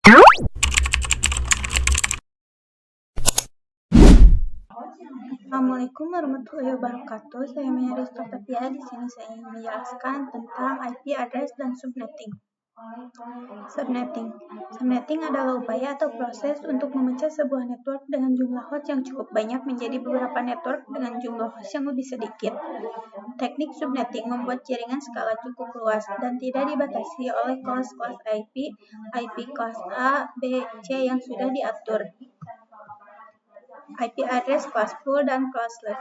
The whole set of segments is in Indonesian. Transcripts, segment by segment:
Assalamualaikum warahmatullahi wabarakatuh. Saya Mary Stopetya. Di sini saya ingin menjelaskan tentang IP address dan subnetting. Subnetting adalah upaya atau proses untuk memecah sebuah network dengan jumlah host yang cukup banyak menjadi beberapa network dengan jumlah host yang lebih sedikit. Teknik subnetting membuat jaringan skala cukup luas dan tidak dibatasi oleh kelas-kelas IP kelas A, B, C yang sudah diatur. IP address kelas pool dan classless.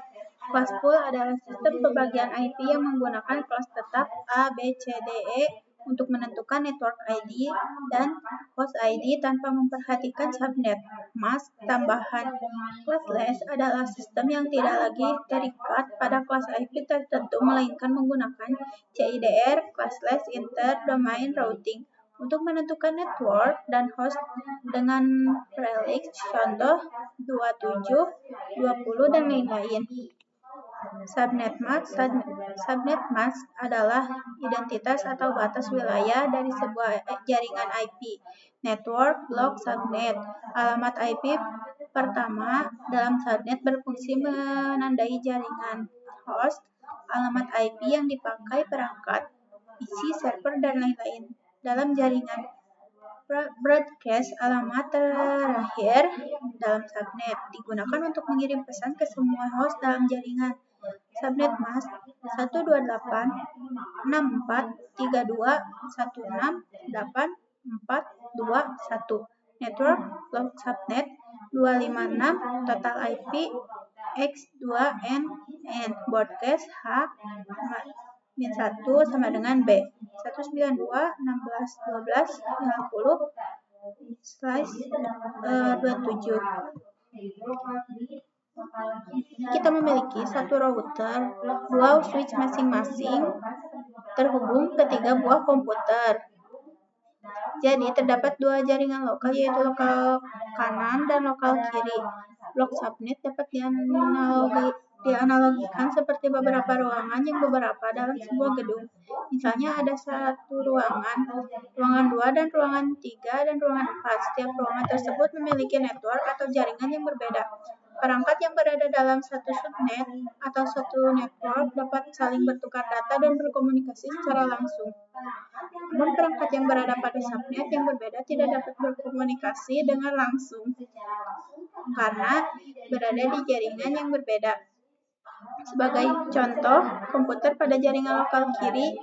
Kelas pool adalah sistem pembagian IP yang menggunakan kelas tetap A, B, C, D, E untuk menentukan network ID dan host ID tanpa memperhatikan subnet, mask, tambahan. Classless adalah sistem yang tidak lagi terikat pada kelas IP tertentu melainkan menggunakan CIDR, classless inter-domain routing, untuk menentukan network dan host dengan prefix contoh 27, 20, dan lain-lain. Subnet mask adalah identitas atau batas wilayah dari sebuah jaringan IP. Network block subnet. Alamat IP pertama dalam subnet berfungsi menandai jaringan. Host, alamat IP yang dipakai perangkat, PC, server, dan lain-lain dalam jaringan. Broadcast, alamat terakhir dalam subnet, digunakan untuk mengirim pesan ke semua host dalam jaringan. Subnet mask 128.64.32.16.8.4.2.1. Network block subnet 256 total IP X2NN. Broadcast H-1 sama dengan B 192.16.12.90/27. Kita memiliki satu router, dua switch masing-masing terhubung ke 3 buah komputer. Jadi terdapat 2 jaringan lokal, yaitu lokal kanan dan lokal kiri. Blok subnet dapat dianalogikan seperti beberapa ruangan yang beberapa dalam sebuah gedung. Misalnya ada satu ruangan 2 dan ruangan 3 dan ruangan 4. Setiap ruangan tersebut memiliki network atau jaringan yang berbeda. Perangkat yang berada dalam satu subnet atau satu network dapat saling bertukar data dan berkomunikasi secara langsung. Namun perangkat yang berada pada subnet yang berbeda tidak dapat berkomunikasi dengan langsung karena berada di jaringan yang berbeda. Sebagai contoh, komputer pada jaringan lokal kiri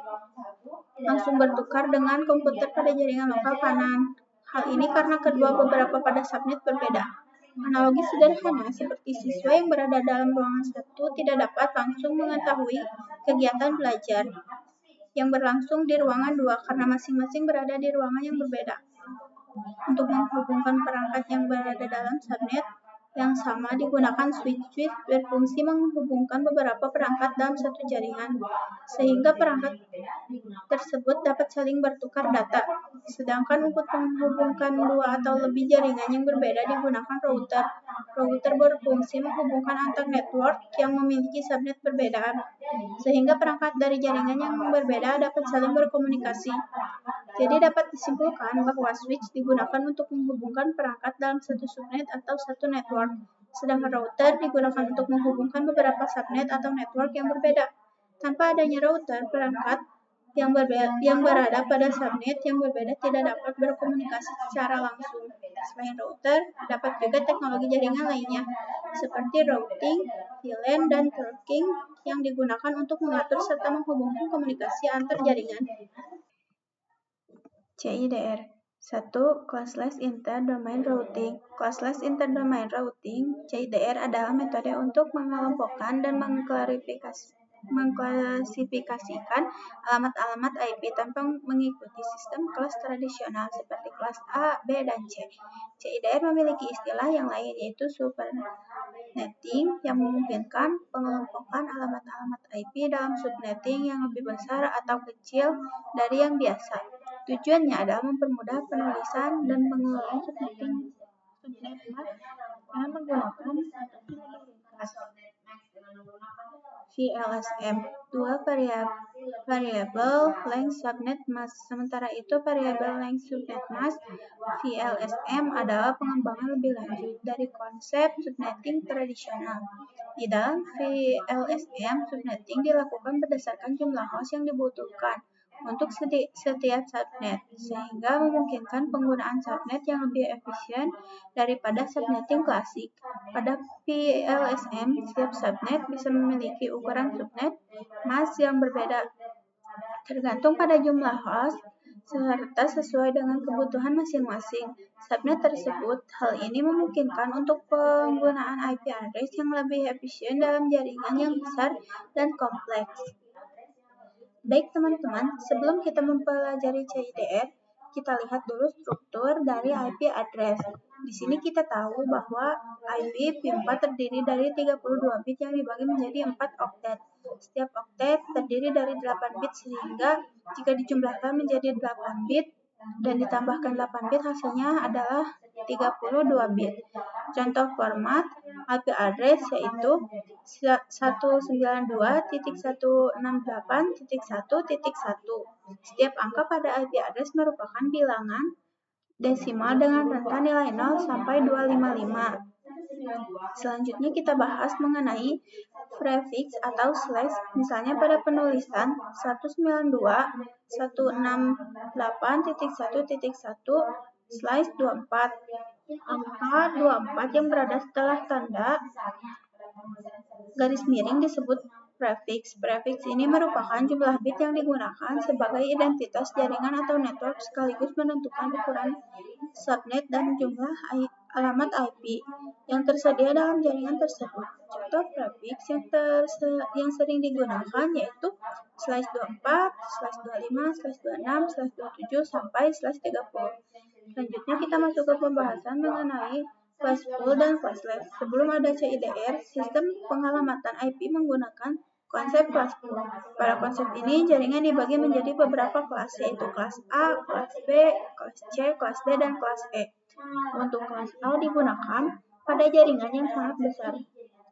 langsung bertukar dengan komputer pada jaringan lokal kanan. Hal ini karena kedua beberapa pada subnet berbeda. Analogi sederhana seperti siswa yang berada dalam ruangan satu tidak dapat langsung mengetahui kegiatan belajar yang berlangsung di ruangan 2 karena masing-masing berada di ruangan yang berbeda. Untuk menghubungkan perangkat yang berada dalam subnet yang sama digunakan switch berfungsi menghubungkan beberapa perangkat dalam satu jaringan, sehingga perangkat tersebut dapat saling bertukar data. Sedangkan untuk menghubungkan 2 atau lebih jaringan yang berbeda digunakan router. Router berfungsi menghubungkan antar network yang memiliki subnet berbeda, sehingga perangkat dari jaringan yang berbeda dapat saling berkomunikasi. Jadi dapat disimpulkan bahwa switch digunakan untuk menghubungkan perangkat dalam satu subnet atau satu network, sedangkan router digunakan untuk menghubungkan beberapa subnet atau network yang berbeda. Tanpa adanya router, perangkat yang berada pada subnet yang berbeda tidak dapat berkomunikasi secara langsung. Selain router, dapat juga teknologi jaringan lainnya, seperti routing, VLAN, dan trunking yang digunakan untuk mengatur serta menghubungkan komunikasi antar jaringan. CIDR 1. Classless Inter-Domain Routing. Classless Inter-Domain Routing (CIDR) adalah metode untuk mengelompokkan dan mengklasifikasikan alamat-alamat IP tanpa mengikuti sistem kelas tradisional seperti kelas A, B, dan C. CIDR memiliki istilah yang lain, yaitu subnetting, yang memungkinkan pengelompokan alamat-alamat IP dalam subnetting yang lebih besar atau kecil dari yang biasa. Tujuannya adalah mempermudah penulisan dan pengelolaan subnet mask dengan menggunakan notatif lebih ringkas. VLSM, dua variabel length subnet mask. Sementara itu, variabel length subnet mask VLSM adalah pengembangan lebih lanjut dari konsep subnetting tradisional. Di dalam VLSM, subnetting dilakukan berdasarkan jumlah host yang dibutuhkan untuk setiap subnet, sehingga memungkinkan penggunaan subnet yang lebih efisien daripada subnetting klasik. Pada VLSM, setiap subnet bisa memiliki ukuran subnet mask yang berbeda tergantung pada jumlah host serta sesuai dengan kebutuhan masing-masing subnet tersebut. Hal ini memungkinkan untuk penggunaan IP address yang lebih efisien dalam jaringan yang besar dan kompleks. Baik teman-teman, sebelum kita mempelajari CIDR, kita lihat dulu struktur dari IP address. Di sini kita tahu bahwa IP P4 terdiri dari 32 bit yang dibagi menjadi 4 oktet. Setiap oktet terdiri dari 8 bit, sehingga jika dijumlahkan menjadi 8 bit dan ditambahkan 8 bit, hasilnya adalah 32 bit. Contoh format IP address yaitu 192.168.1.1. Setiap angka pada IP address merupakan bilangan desimal dengan rentang nilai 0 sampai 255. Selanjutnya kita bahas mengenai prefix atau slash. Misalnya pada penulisan 192.168.1.1/24. Angka 24 yang berada setelah tanda garis miring disebut prefix. Prefix ini merupakan jumlah bit yang digunakan sebagai identitas jaringan atau network, sekaligus menentukan ukuran subnet dan jumlah alamat IP yang tersedia dalam jaringan tersebut. Contoh prefix yang sering digunakan yaitu /24, /25, /26, /27 sampai /30. Selanjutnya kita masuk ke pembahasan mengenai classful dan classless. Sebelum ada CIDR, sistem pengalamatan IP menggunakan konsep classful. Pada konsep ini, jaringan dibagi menjadi beberapa kelas, yaitu kelas A, kelas B, kelas C, kelas D, dan kelas E. Untuk kelas A digunakan pada jaringan yang sangat besar.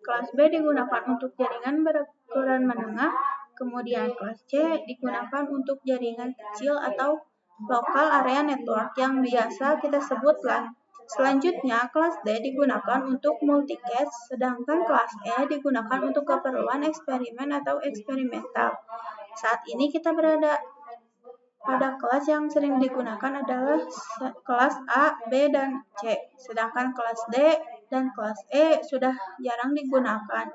Kelas B digunakan untuk jaringan berukuran menengah, kemudian kelas C digunakan untuk jaringan kecil atau local area network yang biasa kita sebut LAN. Selanjutnya, kelas D digunakan untuk multicast, sedangkan kelas E digunakan untuk keperluan eksperimen atau eksperimental. Saat ini kita berada pada kelas yang sering digunakan adalah kelas A, B, dan C, sedangkan kelas D dan kelas E sudah jarang digunakan.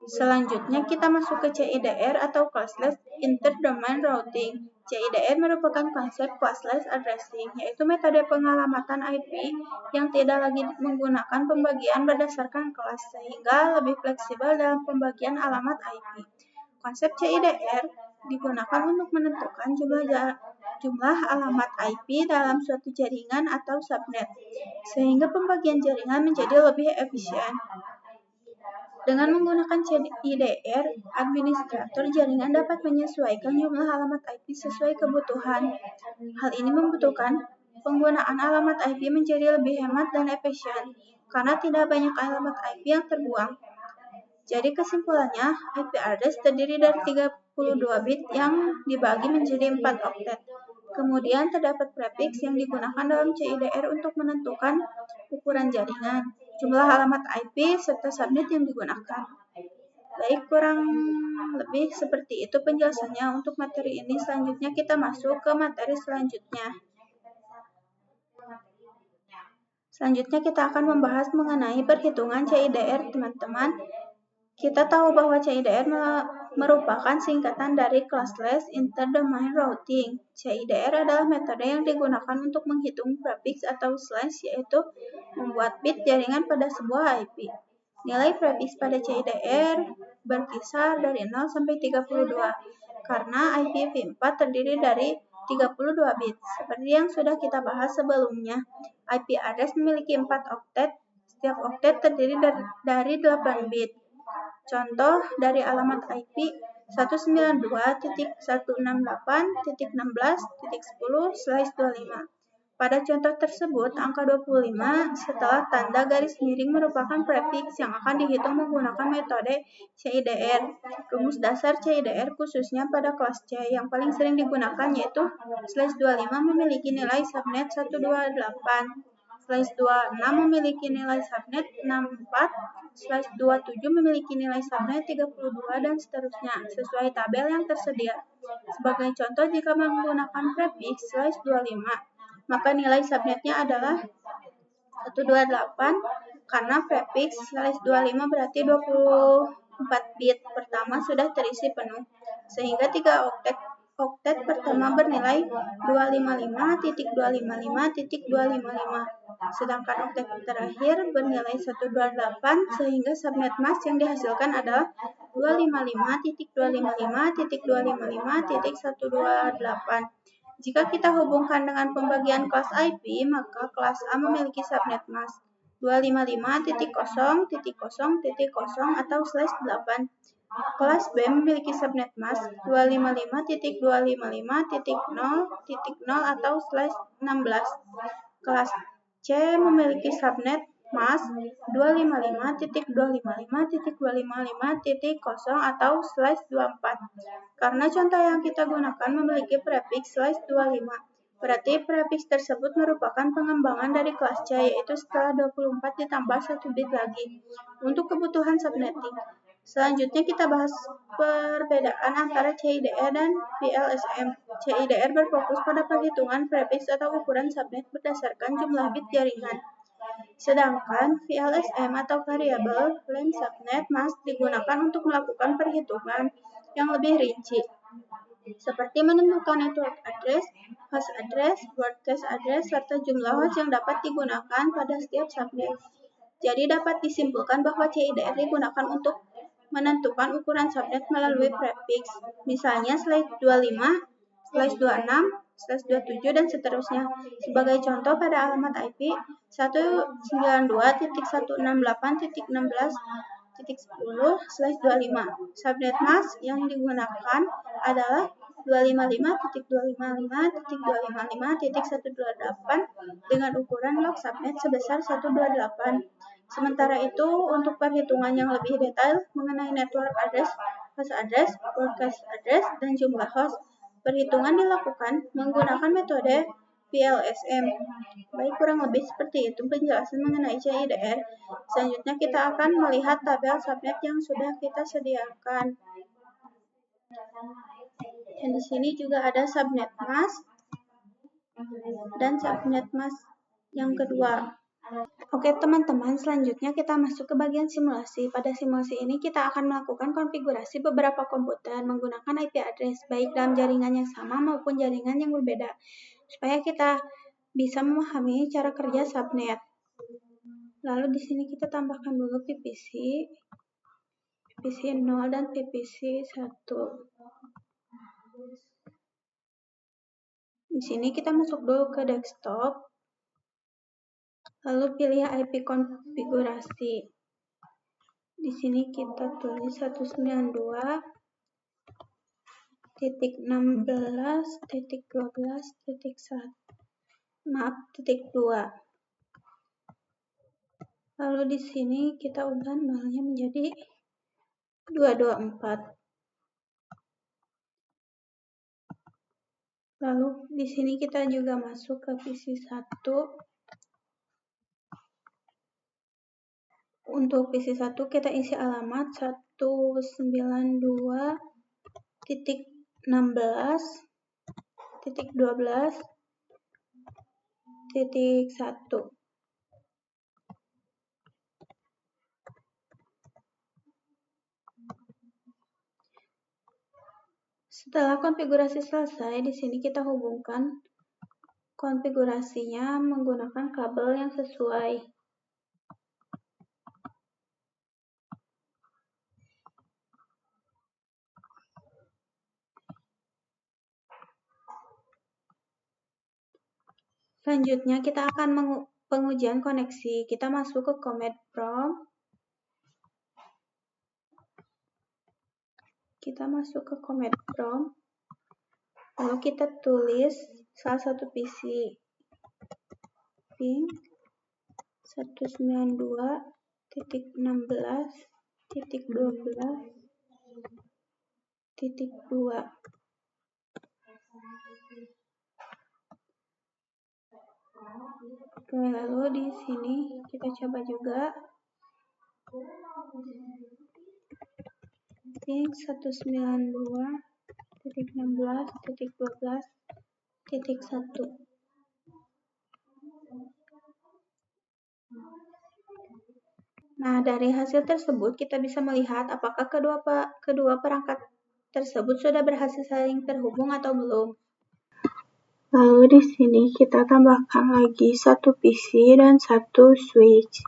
Selanjutnya kita masuk ke CIDR atau classless interdomain routing. CIDR merupakan konsep classless addressing, yaitu metode pengalamatan IP yang tidak lagi menggunakan pembagian berdasarkan kelas, sehingga lebih fleksibel dalam pembagian alamat IP. Konsep CIDR digunakan untuk menentukan jumlah alamat IP dalam suatu jaringan atau subnet, sehingga pembagian jaringan menjadi lebih efisien. Dengan menggunakan CIDR, administrator jaringan dapat menyesuaikan jumlah alamat IP sesuai kebutuhan. Hal ini membutuhkan penggunaan alamat IP menjadi lebih hemat dan efisien, karena tidak banyak alamat IP yang terbuang. Jadi kesimpulannya, IP address terdiri dari 32 bit yang dibagi menjadi 4 oktet. Kemudian terdapat prefix yang digunakan dalam CIDR untuk menentukan ukuran jaringan, jumlah alamat IP, serta subnet yang digunakan. Baik, kurang lebih seperti itu penjelasannya untuk materi ini. Selanjutnya kita masuk ke materi selanjutnya. Selanjutnya kita akan membahas mengenai perhitungan CIDR, teman-teman. Kita tahu bahwa CIDR merupakan singkatan dari classless interdomain routing. CIDR adalah metode yang digunakan untuk menghitung prefix atau slash, yaitu membuat bit jaringan pada sebuah IP. Nilai prefix pada CIDR berkisar dari 0 sampai 32, karena IP P4 terdiri dari 32 bit. Seperti yang sudah kita bahas sebelumnya, IP address memiliki 4 oktet, setiap oktet terdiri dari 8 bit. Contoh dari alamat IP 192.168.16.10/25. Pada contoh tersebut, angka 25 setelah tanda garis miring merupakan prefiks yang akan dihitung menggunakan metode CIDR. Rumus dasar CIDR khususnya pada kelas C yang paling sering digunakan yaitu /25 memiliki nilai subnet 128, /26 memiliki nilai subnet 64, /27 memiliki nilai subnet 32, dan seterusnya, sesuai tabel yang tersedia. Sebagai contoh, jika menggunakan prefiks /25, maka nilai subnetnya adalah 128 karena prefiks /25 berarti 24 bit pertama sudah terisi penuh, sehingga 3 oktet pertama bernilai 255.255.255, sedangkan oktet terakhir bernilai 128, sehingga subnet mask yang dihasilkan adalah 255.255.255.128. Jika kita hubungkan dengan pembagian kelas IP, maka kelas A memiliki subnet mask 255.0.0.0 atau /8. Kelas B memiliki subnet mask 255.255.0.0 atau /16. Kelas C memiliki subnet mask 255.255.255.0 atau /24. Karena contoh yang kita gunakan memiliki prefiks /25, berarti prefiks tersebut merupakan pengembangan dari kelas C, yaitu setelah 24 ditambah 1 bit lagi untuk kebutuhan subnetting. Selanjutnya kita bahas perbedaan antara CIDR dan VLSM. CIDR berfokus pada perhitungan prefiks atau ukuran subnet berdasarkan jumlah bit jaringan. Sedangkan VLSM atau variable length subnet mask digunakan untuk melakukan perhitungan yang lebih rinci, seperti menentukan network address, host address, broadcast address, serta jumlah host yang dapat digunakan pada setiap subnet. Jadi dapat disimpulkan bahwa CIDR digunakan untuk menentukan ukuran subnet melalui prefiks, misalnya /25, /26, /27, dan seterusnya. Sebagai contoh, pada alamat IP 192.168.16.10/25, subnet mask yang digunakan adalah 255.255.255.128 dengan ukuran log subnet sebesar 128. Sementara itu, untuk perhitungan yang lebih detail mengenai network address, host address, broadcast address, dan jumlah host, perhitungan dilakukan menggunakan metode VLSM. Baik, kurang lebih seperti itu penjelasan mengenai CIDR. Selanjutnya kita akan melihat tabel subnet yang sudah kita sediakan. Dan di sini juga ada subnet mask dan subnet mask yang kedua. Oke teman-teman, selanjutnya kita masuk ke bagian simulasi. Pada simulasi ini kita akan melakukan konfigurasi beberapa komputer menggunakan IP address, baik dalam jaringan yang sama maupun jaringan yang berbeda, supaya kita bisa memahami cara kerja subnet. Lalu di sini kita tambahkan dulu PPC 0 dan PPC 1. Di sini kita masuk dulu ke desktop. Lalu pilih IP konfigurasi. Di sini kita tulis 192.16.12.2. Lalu di sini kita ubah nolnya menjadi 224. Lalu di sini kita juga masuk ke PC 1. Untuk PC 1 kita isi alamat 192.16.12.1. Setelah konfigurasi selesai, di sini kita hubungkan konfigurasinya menggunakan kabel yang sesuai. Selanjutnya kita akan pengujian koneksi. Kita masuk ke command prompt. Lalu kita tulis salah satu PC. ping 192.16.12.2. Oke, lalu di sini kita coba juga ping 192.16.12.1. Nah, dari hasil tersebut kita bisa melihat apakah kedua perangkat tersebut sudah berhasil saling terhubung atau belum. Lalu di sini kita tambahkan lagi satu PC dan satu switch.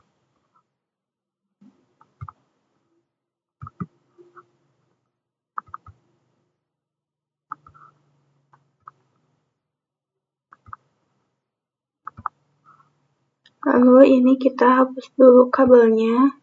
Lalu ini kita hapus dulu kabelnya.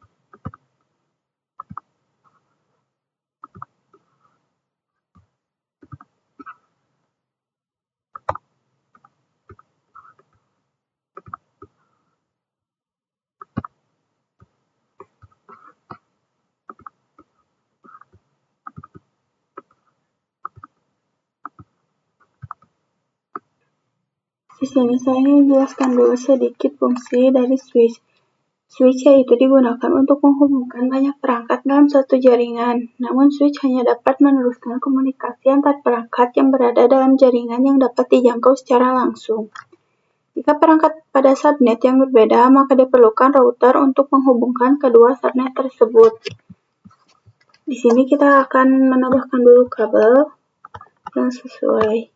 Di sini saya ingin menjelaskan dulu sedikit fungsi dari switch. Switch yaitu digunakan untuk menghubungkan banyak perangkat dalam satu jaringan. Namun switch hanya dapat meneruskan komunikasi antar perangkat yang berada dalam jaringan yang dapat dijangkau secara langsung. Jika perangkat pada subnet yang berbeda, maka diperlukan router untuk menghubungkan kedua subnet tersebut. Di sini kita akan menambahkan dulu kabel yang sesuai.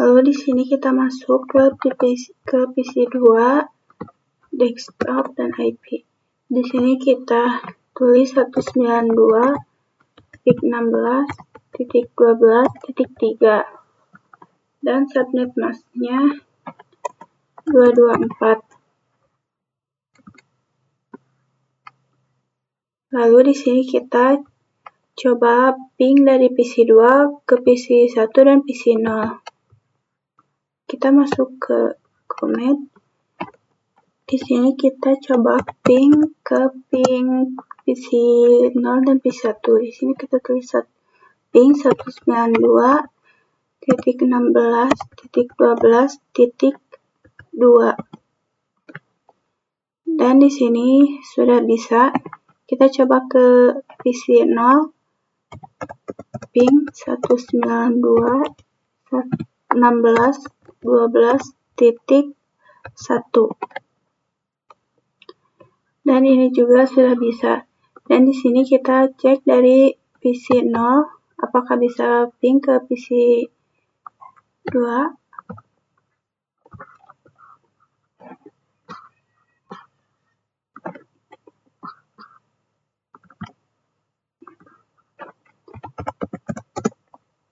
Lalu di sini kita masuk ke PC2, desktop, dan IP. Di sini kita tulis 192.16.12.3 dan subnet masknya 224. Lalu di sini kita coba ping dari PC2 ke PC1 dan PC0. Kita masuk ke command. Di sini kita coba ping ke ping PC0 dan PC1. Di sini kita tulis ping 192.16.12.2. Dan di sini sudah bisa. Kita coba ke PC0, ping 192.16.12.1. Dan ini juga sudah bisa. Dan di sini kita cek dari PC0 apakah bisa ping ke PC2.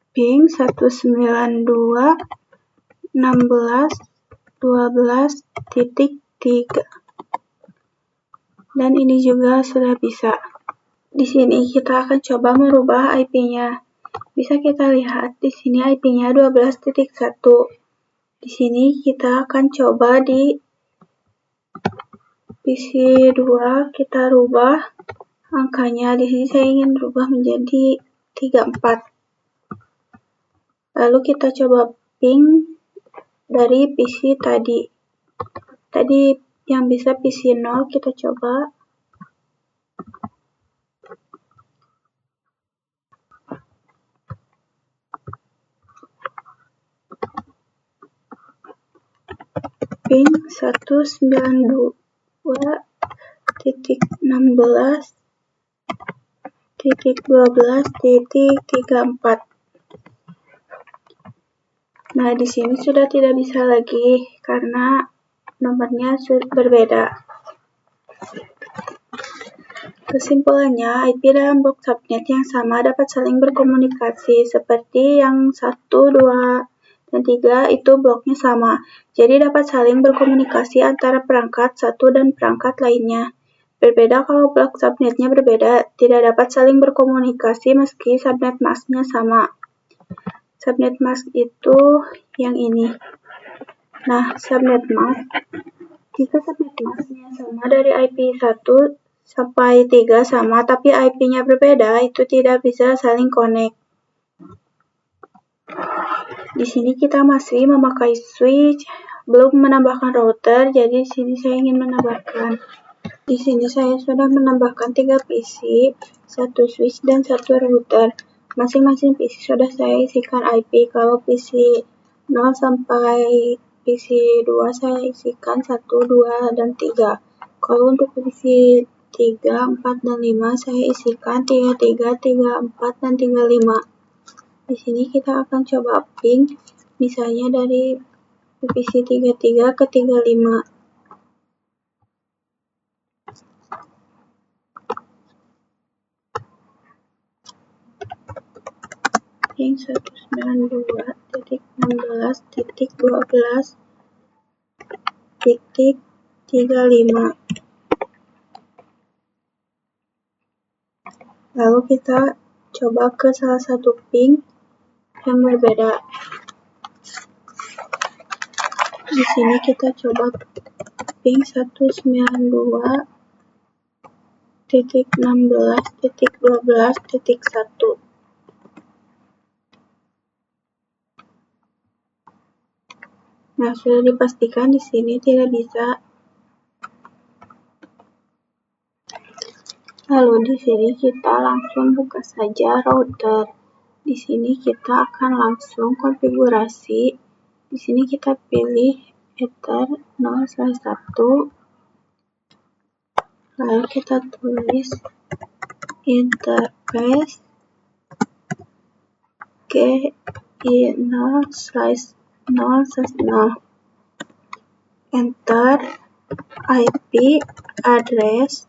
Ping 192.16.12.3. Dan ini juga sudah bisa. Di sini kita akan coba merubah IP-nya. Bisa kita lihat di sini IP-nya 12.1. Di sini kita akan coba di PC2 kita rubah angkanya. Di sini saya ingin rubah menjadi 34. Lalu kita coba ping dari PC tadi. Tadi yang bisa PC0 kita coba. Ping 192.16.12.34. Nah, di sini sudah tidak bisa lagi karena nomornya berbeda. Kesimpulannya, IP dalam blok subnet yang sama dapat saling berkomunikasi, seperti yang 1, 2, dan 3 itu bloknya sama. Jadi dapat saling berkomunikasi antara perangkat satu dan perangkat lainnya. Berbeda kalau blok subnetnya berbeda, tidak dapat saling berkomunikasi meski subnet masknya sama. Subnet mask itu yang ini. Nah, subnet mask, jika subnet masknya sama dari IP 1 sampai 3 sama, tapi IP-nya berbeda, itu tidak bisa saling connect. Di sini kita masih memakai switch, belum menambahkan router, jadi di sini saya ingin menambahkan. Di sini saya sudah menambahkan 3 PC, 1 switch, dan 1 router. Masing-masing PC sudah saya isikan IP. Kalau PC 0 sampai PC 2 saya isikan 1, 2, dan 3. Kalau untuk PC 3, 4, dan 5 saya isikan 3, 3, 3, 4, dan 3, 5. Di sini kita akan coba ping, misalnya dari PC 33 ke 35. Ping 192.16.12.35. Lalu kita coba ke salah satu ping yang berbeda. Di sini kita coba ping 192.16.12.1. Nah, sudah dipastikan di sini tidak bisa. Lalu di sini kita langsung buka saja router. Di sini kita akan langsung konfigurasi. Di sini kita pilih ether 0/1. Lalu kita tulis interface GI0/0/0. Enter IP address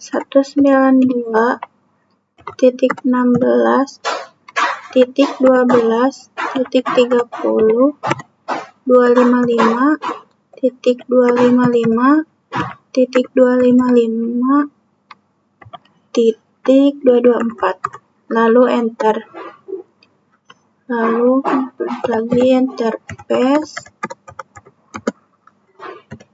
192.168.255.255.254. Lalu enter. Lalu lagi interface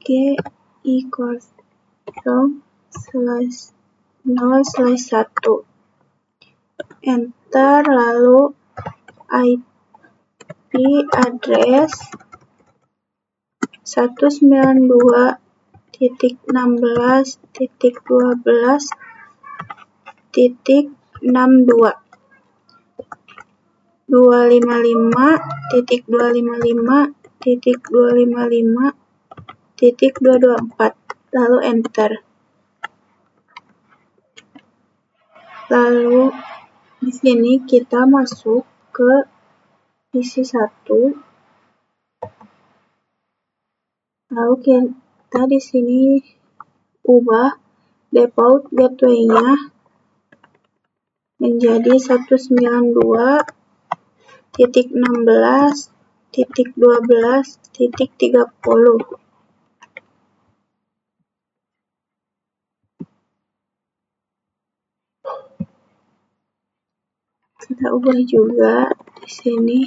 GI0/0/1. Enter, lalu IP address 192.168.12.62. 255.255.254. Lalu enter. Lalu di sini kita masuk ke PC 1. Lalu kita di sini ubah default gateway-nya menjadi 192.16.12.30. Kita ubah juga di sini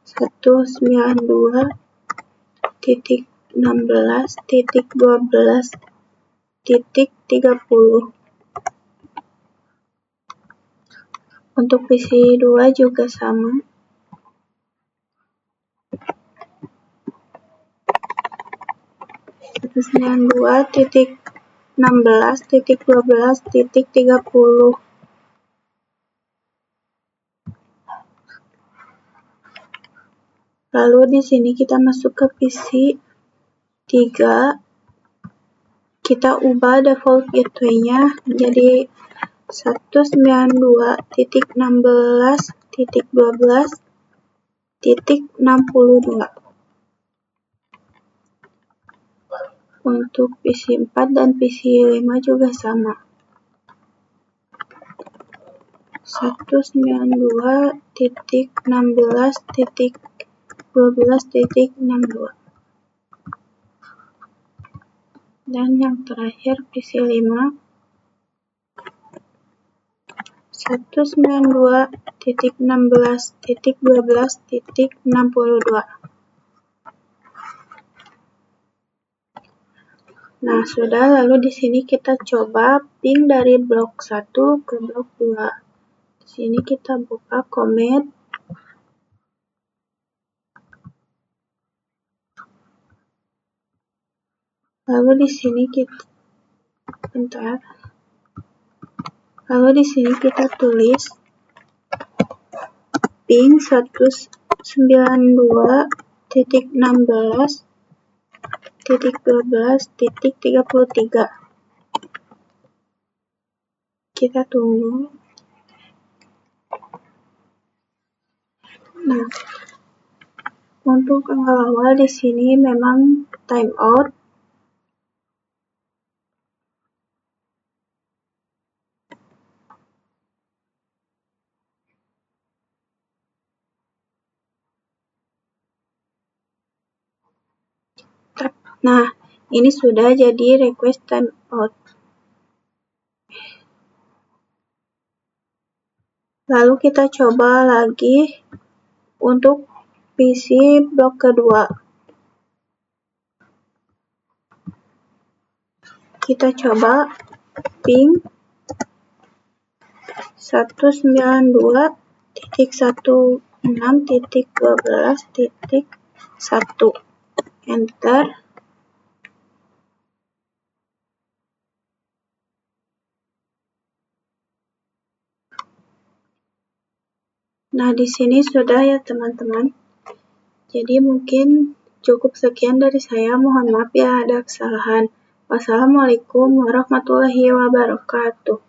192.16.12.30. Untuk PC 2 juga sama. (192.16.12.30). Lalu di sini kita masuk ke PC 3. Kita ubah default gateway-nya menjadi 192.16.12.62. Untuk PC 4 dan PC 5 juga sama. 192.16.12.62. Dan yang terakhir PC 5 192.16.12.62. Nah, sudah, lalu di sini kita coba ping dari blok 1 ke blok 2. Di sini kita buka commit. Lalu di sini kita tulis ping 192.16.12.33. Kita tunggu. Nah, untuk awal di sini memang timeout. Nah, ini sudah jadi request timeout. Lalu kita coba lagi untuk PC blok kedua. Kita coba ping 192.16.12.1. Enter. Nah, di sini sudah ya teman-teman. Jadi mungkin cukup sekian dari saya. Mohon maaf ya ada kesalahan. Wassalamualaikum warahmatullahi wabarakatuh.